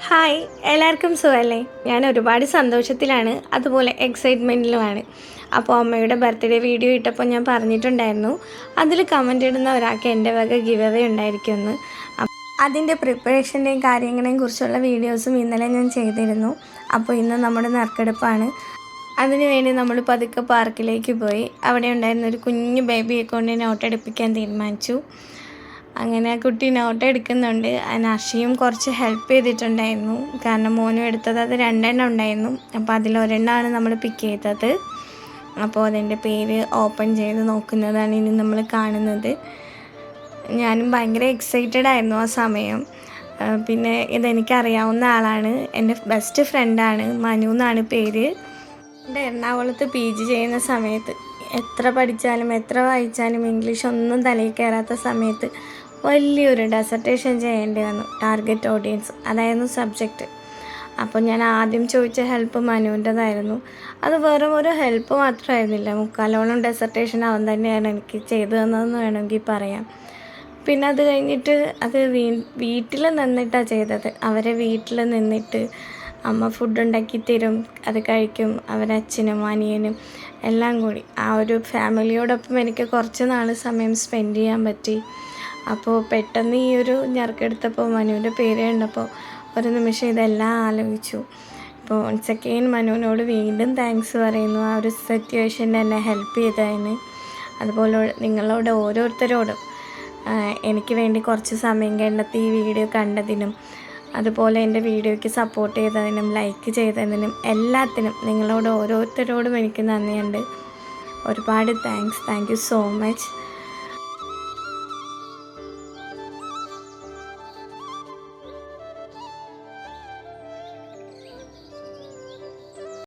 Hi, എല്ലാവർക്കും സുഖമല്ലേ? ഞാൻ ഒരുപാട് സന്തോഷത്തിലാണ്, അതുപോലെ എക്സൈറ്റ്മെൻറ്റിലുമാണ്. അപ്പോൾ അമ്മയുടെ ബർത്ത്ഡേ വീഡിയോ ഇട്ടപ്പോൾ ഞാൻ പറഞ്ഞിട്ടുണ്ടായിരുന്നു, അതിൽ കമൻ്റ് ഇടുന്ന ഒരാൾക്ക് എൻ്റെ വക ഗിവ് അവേ ഉണ്ടായിരിക്കുമെന്ന്. അതിൻ്റെ പ്രിപ്പറേഷൻ്റെയും കാര്യങ്ങളെയും കുറിച്ചുള്ള വീഡിയോസും ഇന്നലെ ഞാൻ ചെയ്തിരുന്നു. അപ്പോൾ ഇന്ന് നമ്മുടെ നറുക്കെടുപ്പാണ്. അതിനുവേണ്ടി നമ്മൾ പതുക്കെ പാർക്കിലേക്ക് പോയി. അവിടെ ഉണ്ടായിരുന്ന ഒരു കുഞ്ഞു ബേബിയെ കൊണ്ട് നോട്ട് എടുപ്പിക്കാൻ തീരുമാനിച്ചു. അങ്ങനെ ആ കുട്ടി നോട്ട് എടുക്കുന്നുണ്ട്. അർഷിയും കുറച്ച് ഹെൽപ്പ് ചെയ്തിട്ടുണ്ടായിരുന്നു. കാരണം മോനും എടുത്തത് അത് 2 ഉണ്ടായിരുന്നു. അപ്പോൾ അതിലൊരെണ്ണമാണ് നമ്മൾ പിക്ക് ചെയ്തത്. അപ്പോൾ അതിൻ്റെ പേര് ഓപ്പൺ ചെയ്ത് നോക്കുന്നതാണ് ഇനി നമ്മൾ കാണുന്നത്. ഞാനും ഭയങ്കര എക്സൈറ്റഡ് ആയിരുന്നു ആ സമയം. പിന്നെ ഇതെനിക്കറിയാവുന്ന ആളാണ്, എൻ്റെ ബെസ്റ്റ് ഫ്രണ്ടാണ്, മനു എന്നാണ് പേര്. എൻ്റെ എറണാകുളത്ത് PG ചെയ്യുന്ന സമയത്ത് എത്ര പഠിച്ചാലും എത്ര വായിച്ചാലും ഇംഗ്ലീഷ് ഒന്നും തലയിൽ കയറാത്ത സമയത്ത് വലിയൊരു ഡെസർട്ടേഷൻ ചെയ്യേണ്ടി വന്നു. ടാർഗറ്റ് ഓഡിയൻസ് അതായിരുന്നു സബ്ജക്റ്റ്. അപ്പോൾ ഞാൻ ആദ്യം ചോദിച്ച ഹെൽപ്പ് മനുവിൻ്റെതായിരുന്നു. അത് വെറും ഒരു ഹെൽപ്പ് മാത്രമായിരുന്നില്ല, 3/4 ഡെസർട്ടേഷൻ അവൻ തന്നെയാണ് എനിക്ക് ചെയ്തു തന്നതെന്ന് വേണമെങ്കിൽ പറയാം. പിന്നെ അത് കഴിഞ്ഞിട്ട് അത് വീട്ടിൽ നിന്നിട്ടാണ് ചെയ്തത്. അവരെ വീട്ടിൽ നിന്നിട്ട് അമ്മ ഫുഡ് ഉണ്ടാക്കി തരും, അത് കഴിക്കും. അവരച്ഛനും അനിയനും എല്ലാം കൂടി ആ ഒരു ഫാമിലിയോടൊപ്പം എനിക്ക് കുറച്ച് നാൾ സമയം സ്പെൻഡ് ചെയ്യാൻ പറ്റി. അപ്പോൾ പെട്ടെന്ന് ഈ ഒരു ഞെറുക്കെടുത്തപ്പോൾ മനുവിൻ്റെ പേര് കണ്ടപ്പോൾ ഒരു നിമിഷം ഇതെല്ലാം ആലോചിച്ചു. അപ്പോൾ വൺസ് അഗെയിൻ മനുവിനോട് വീണ്ടും താങ്ക്സ് പറയുന്നു, ആ ഒരു സിറ്റുവേഷനിൽ എന്നെ ഹെൽപ്പ് ചെയ്തതിന്. അതുപോലെ നിങ്ങളോട് ഓരോരുത്തരോടും എനിക്ക് വേണ്ടി കുറച്ച് സമയം കണ്ടെത്തി ഈ വീഡിയോ കണ്ടതിനും, അതുപോലെ എൻ്റെ വീഡിയോയ്ക്ക് സപ്പോർട്ട് ചെയ്തതിനും ലൈക്ക് ചെയ്തതിനും എല്ലാത്തിനും നിങ്ങളോട് ഓരോരുത്തരോടും എനിക്ക് നന്ദിയുണ്ട്. ഒരുപാട് താങ്ക് യു സോ മച്ച്.